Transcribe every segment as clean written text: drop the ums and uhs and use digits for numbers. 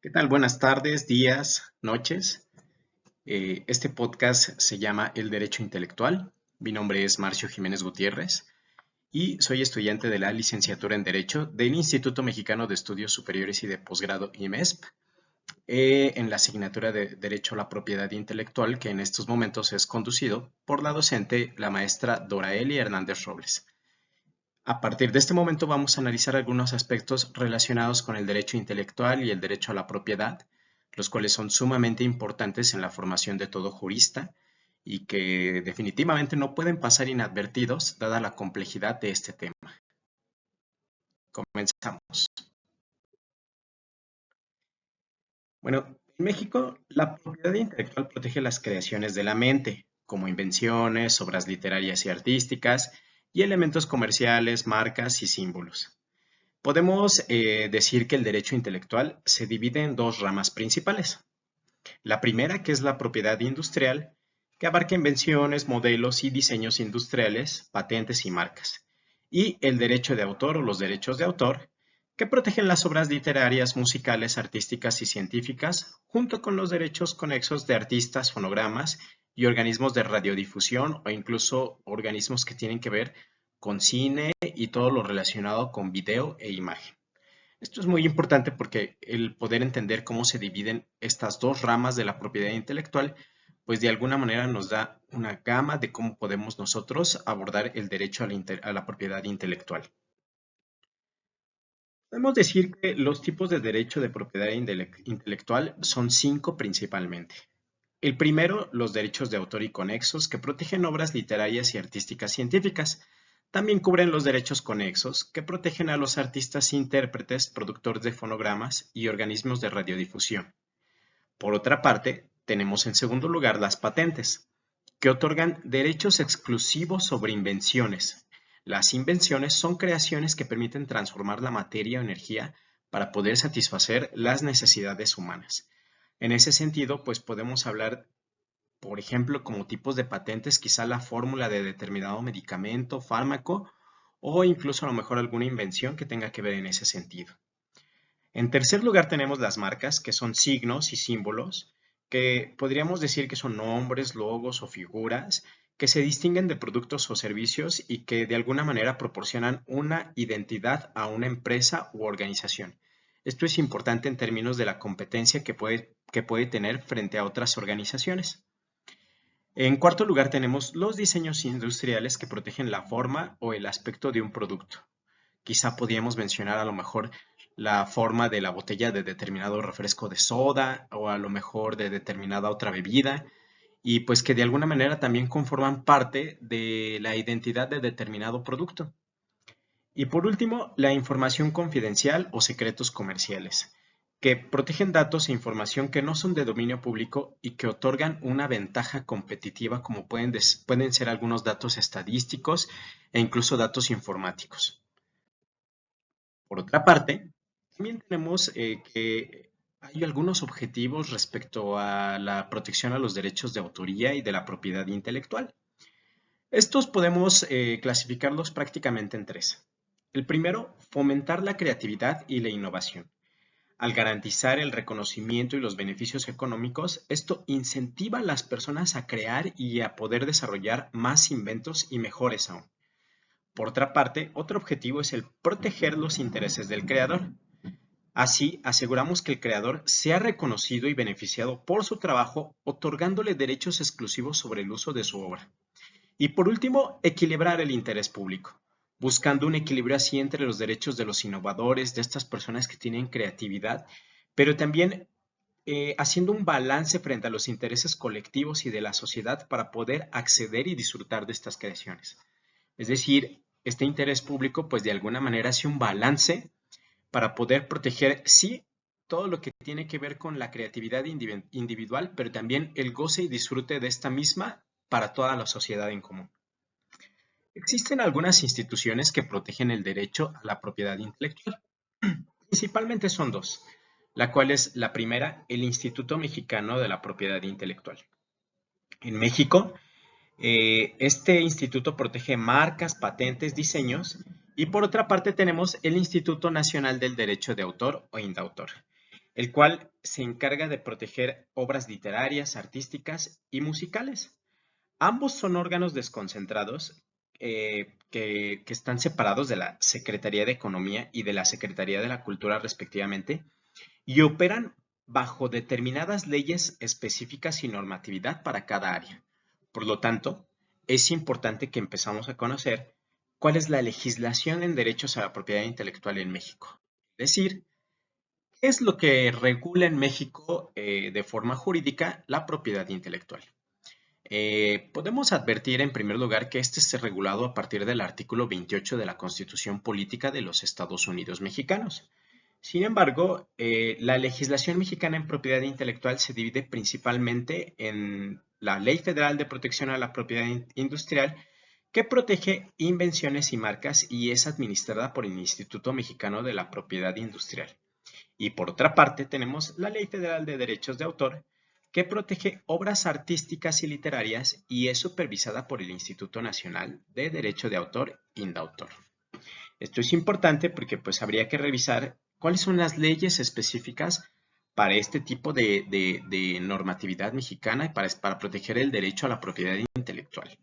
¿Qué tal? Buenas tardes, días, noches. Este podcast se llama El Derecho Intelectual. Mi nombre es Marcio Jiménez Gutiérrez y soy estudiante de la licenciatura en Derecho del Instituto Mexicano de Estudios Superiores y de Posgrado IMESP, en la asignatura de Derecho a la Propiedad Intelectual, que en estos momentos es conducido por la docente, la maestra Doraeli Hernández Robles. A partir de este momento vamos a analizar algunos aspectos relacionados con el derecho intelectual y el derecho a la propiedad, los cuales son sumamente importantes en la formación de todo jurista y que definitivamente no pueden pasar inadvertidos dada la complejidad de este tema. Comenzamos. Bueno, en México la propiedad intelectual protege las creaciones de la mente, como invenciones, obras literarias y artísticas, y elementos comerciales, marcas y símbolos. Podemos decir que el derecho intelectual se divide en dos ramas principales. La primera, que es la propiedad industrial, que abarca invenciones, modelos y diseños industriales, patentes y marcas. Y el derecho de autor o los derechos de autor, que protegen las obras literarias, musicales, artísticas y científicas, junto con los derechos conexos de artistas, fonogramas y organismos de radiodifusión o incluso organismos que tienen que ver con cine y todo lo relacionado con video e imagen. Esto es muy importante porque el poder entender cómo se dividen estas dos ramas de la propiedad intelectual, pues de alguna manera nos da una gama de cómo podemos nosotros abordar el derecho a la propiedad intelectual. Podemos decir que los tipos de derecho de propiedad intelectual son cinco principalmente. El primero, los derechos de autor y conexos, que protegen obras literarias y artísticas científicas. También cubren los derechos conexos, que protegen a los artistas intérpretes, productores de fonogramas y organismos de radiodifusión. Por otra parte, tenemos en segundo lugar las patentes, que otorgan derechos exclusivos sobre invenciones. Las invenciones son creaciones que permiten transformar la materia o energía para poder satisfacer las necesidades humanas. En ese sentido, pues podemos hablar, por ejemplo, como tipos de patentes, quizá la fórmula de determinado medicamento, fármaco o incluso a lo mejor alguna invención que tenga que ver en ese sentido. En tercer lugar tenemos las marcas, que son signos y símbolos, que podríamos decir que son nombres, logos o figuras que se distinguen de productos o servicios y que de alguna manera proporcionan una identidad a una empresa u organización. Esto es importante en términos de la competencia que puede tener frente a otras organizaciones. En cuarto lugar tenemos los diseños industriales que protegen la forma o el aspecto de un producto. Quizá podríamos mencionar a lo mejor la forma de la botella de determinado refresco de soda o a lo mejor de determinada otra bebida y pues que de alguna manera también conforman parte de la identidad de determinado producto. Y por último, la información confidencial o secretos comerciales, que protegen datos e información que no son de dominio público y que otorgan una ventaja competitiva como pueden ser algunos datos estadísticos e incluso datos informáticos. Por otra parte, también tenemos que hay algunos objetivos respecto a la protección a los derechos de autoría y de la propiedad intelectual. Estos podemos clasificarlos prácticamente en tres. El primero, fomentar la creatividad y la innovación. Al garantizar el reconocimiento y los beneficios económicos, esto incentiva a las personas a crear y a poder desarrollar más inventos y mejores aún. Por otra parte, otro objetivo es el proteger los intereses del creador. Así, aseguramos que el creador sea reconocido y beneficiado por su trabajo, otorgándole derechos exclusivos sobre el uso de su obra. Y por último, equilibrar el interés público, buscando un equilibrio así entre los derechos de los innovadores, de estas personas que tienen creatividad, pero también haciendo un balance frente a los intereses colectivos y de la sociedad para poder acceder y disfrutar de estas creaciones. Es decir, este interés público, pues de alguna manera hace un balance para poder proteger, sí, todo lo que tiene que ver con la creatividad individual, pero también el goce y disfrute de esta misma para toda la sociedad en común. Existen algunas instituciones que protegen el derecho a la propiedad intelectual. Principalmente son dos, la cual es la primera, el Instituto Mexicano de la Propiedad Intelectual. En México, este instituto protege marcas, patentes, diseños y por otra parte tenemos el Instituto Nacional del Derecho de Autor o INDAUTOR. el cual se encarga de proteger obras literarias, artísticas y musicales. Ambos son órganos desconcentrados que están separados de la Secretaría de Economía y de la Secretaría de la Cultura respectivamente y operan bajo determinadas leyes específicas y normatividad para cada área. Por lo tanto, es importante que empezamos a conocer cuál es la legislación en derechos a la propiedad intelectual en México. Es decir, ¿qué es lo que regula en México de forma jurídica la propiedad intelectual? Podemos advertir en primer lugar que este es regulado a partir del artículo 28 de la Constitución Política de los Estados Unidos Mexicanos. Sin embargo, la legislación mexicana en propiedad intelectual se divide principalmente en la Ley Federal de Protección a la Propiedad Industrial, que protege invenciones y marcas y es administrada por el Instituto Mexicano de la Propiedad Industrial. Y por otra parte, tenemos la Ley Federal de Derechos de Autor, que protege obras artísticas y literarias y es supervisada por el Instituto Nacional de Derecho de Autor, INDAUTOR. Esto es importante porque pues habría que revisar cuáles son las leyes específicas para este tipo de normatividad mexicana y para proteger el derecho a la propiedad intelectual.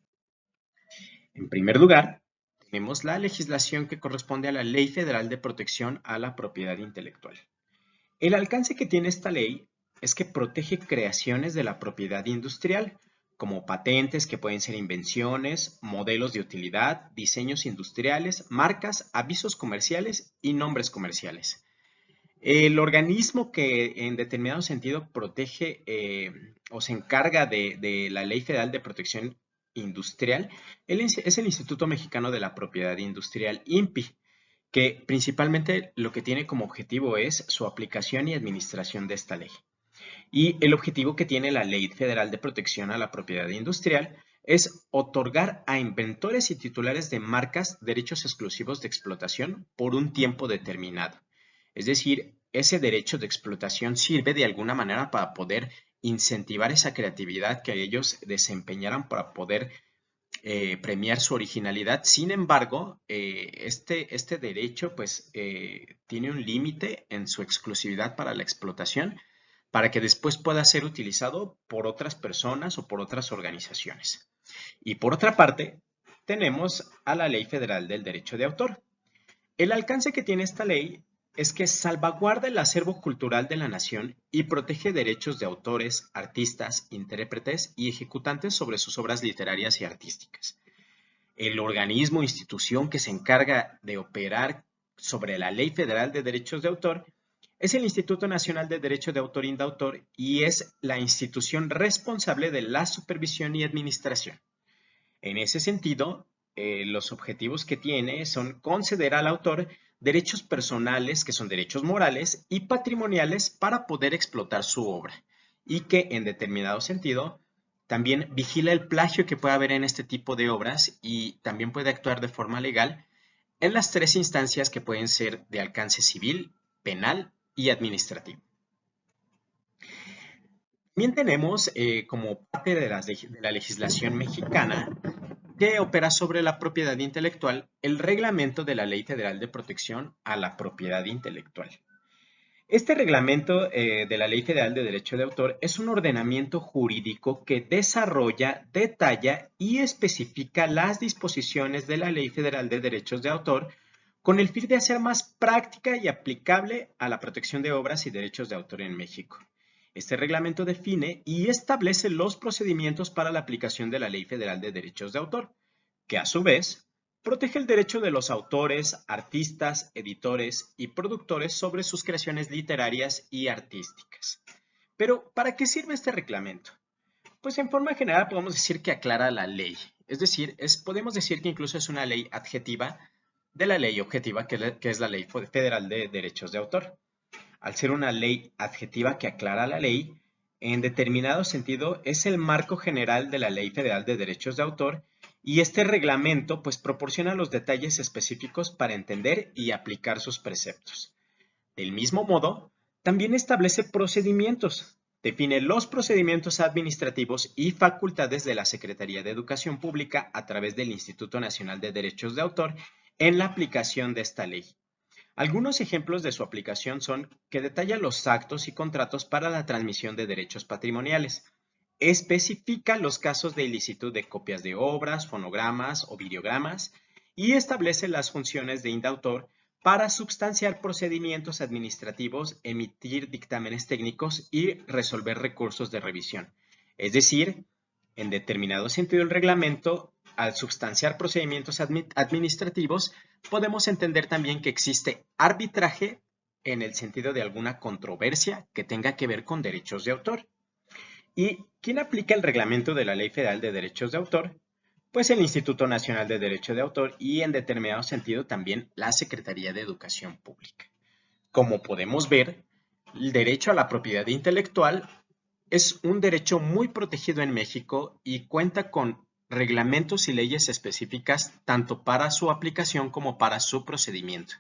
En primer lugar, tenemos la legislación que corresponde a la Ley Federal de Protección a la Propiedad Intelectual. El alcance que tiene esta ley es que protege creaciones de la propiedad industrial, como patentes que pueden ser invenciones, modelos de utilidad, diseños industriales, marcas, avisos comerciales y nombres comerciales. El organismo que en determinado sentido protege o se encarga de la Ley Federal de Protección Industrial es el Instituto Mexicano de la Propiedad Industrial, INPI, que principalmente lo que tiene como objetivo es su aplicación y administración de esta ley. Y el objetivo que tiene la Ley Federal de Protección a la Propiedad Industrial es otorgar a inventores y titulares de marcas derechos exclusivos de explotación por un tiempo determinado. Es decir, ese derecho de explotación sirve de alguna manera para poder incentivar esa creatividad que ellos desempeñaran para poder premiar su originalidad. Sin embargo, este derecho pues tiene un límite en su exclusividad para la explotación para que después pueda ser utilizado por otras personas o por otras organizaciones. Y por otra parte, tenemos a la Ley Federal del Derecho de Autor. El alcance que tiene esta ley es que salvaguarda el acervo cultural de la nación y protege derechos de autores, artistas, intérpretes y ejecutantes sobre sus obras literarias y artísticas. El organismo o institución que se encarga de operar sobre la Ley Federal de Derechos de Autor es el Instituto Nacional de Derecho de Autor, INDAUTOR, y es la institución responsable de la supervisión y administración. En ese sentido, los objetivos que tiene son conceder al autor derechos personales, que son derechos morales, y patrimoniales para poder explotar su obra, y que en determinado sentido también vigila el plagio que puede haber en este tipo de obras y también puede actuar de forma legal en las tres instancias que pueden ser de alcance civil, penal y administrativo. También tenemos como parte de la legislación mexicana que opera sobre la propiedad intelectual el reglamento de la Ley Federal de Protección a la Propiedad Intelectual. Este reglamento de la Ley Federal de Derecho de Autor es un ordenamiento jurídico que desarrolla, detalla y especifica las disposiciones de la Ley Federal de Derechos de Autor con el fin de hacer más práctica y aplicable a la protección de obras y derechos de autor en México. Este reglamento define y establece los procedimientos para la aplicación de la Ley Federal de Derechos de Autor, que a su vez protege el derecho de los autores, artistas, editores y productores sobre sus creaciones literarias y artísticas. Pero, ¿para qué sirve este reglamento? Pues en forma general podemos decir que aclara la ley. Es decir, podemos decir que incluso es una ley adjetiva de la ley objetiva, que es la Ley Federal de Derechos de Autor. Al ser una ley adjetiva que aclara la ley, en determinado sentido es el marco general de la Ley Federal de Derechos de Autor y este reglamento pues proporciona los detalles específicos para entender y aplicar sus preceptos. Del mismo modo, también establece procedimientos, define los procedimientos administrativos y facultades de la Secretaría de Educación Pública a través del Instituto Nacional de Derechos de Autor en la aplicación de esta ley. Algunos ejemplos de su aplicación son que detalla los actos y contratos para la transmisión de derechos patrimoniales, especifica los casos de ilicitud de copias de obras, fonogramas o videogramas y establece las funciones de indautor para substanciar procedimientos administrativos, emitir dictámenes técnicos y resolver recursos de revisión. Es decir, en determinado sentido el reglamento, al substanciar procedimientos administrativos, podemos entender también que existe arbitraje en el sentido de alguna controversia que tenga que ver con derechos de autor. ¿Y quién aplica el reglamento de la Ley Federal de Derechos de Autor? Pues el Instituto Nacional de Derecho de Autor y en determinado sentido también la Secretaría de Educación Pública. Como podemos ver, el derecho a la propiedad intelectual es un derecho muy protegido en México y cuenta con reglamentos y leyes específicas tanto para su aplicación como para su procedimiento.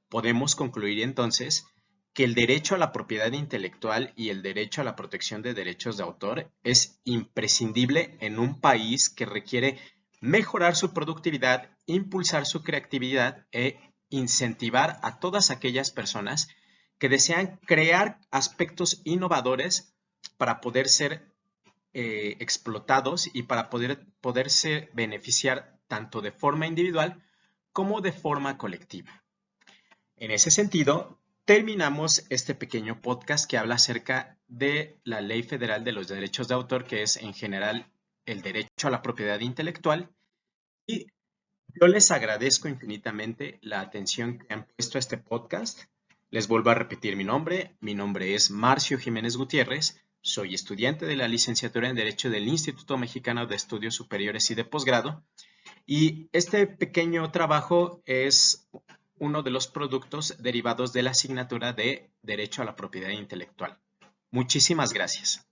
Podemos concluir entonces que el derecho a la propiedad intelectual y el derecho a la protección de derechos de autor es imprescindible en un país que requiere mejorar su productividad, impulsar su creatividad e incentivar a todas aquellas personas que desean crear aspectos innovadores para poder ser explotados y para poderse beneficiar tanto de forma individual como de forma colectiva. En ese sentido, terminamos este pequeño podcast que habla acerca de la Ley Federal de los Derechos de Autor, que es en general el derecho a la propiedad intelectual. Y yo les agradezco infinitamente la atención que han puesto a este podcast. Les vuelvo a repetir mi nombre. Mi nombre es Marcio Jiménez Gutiérrez. Soy estudiante de la licenciatura en Derecho del Instituto Mexicano de Estudios Superiores y de Posgrado. Y este pequeño trabajo es uno de los productos derivados de la asignatura de Derecho a la Propiedad Intelectual. Muchísimas gracias.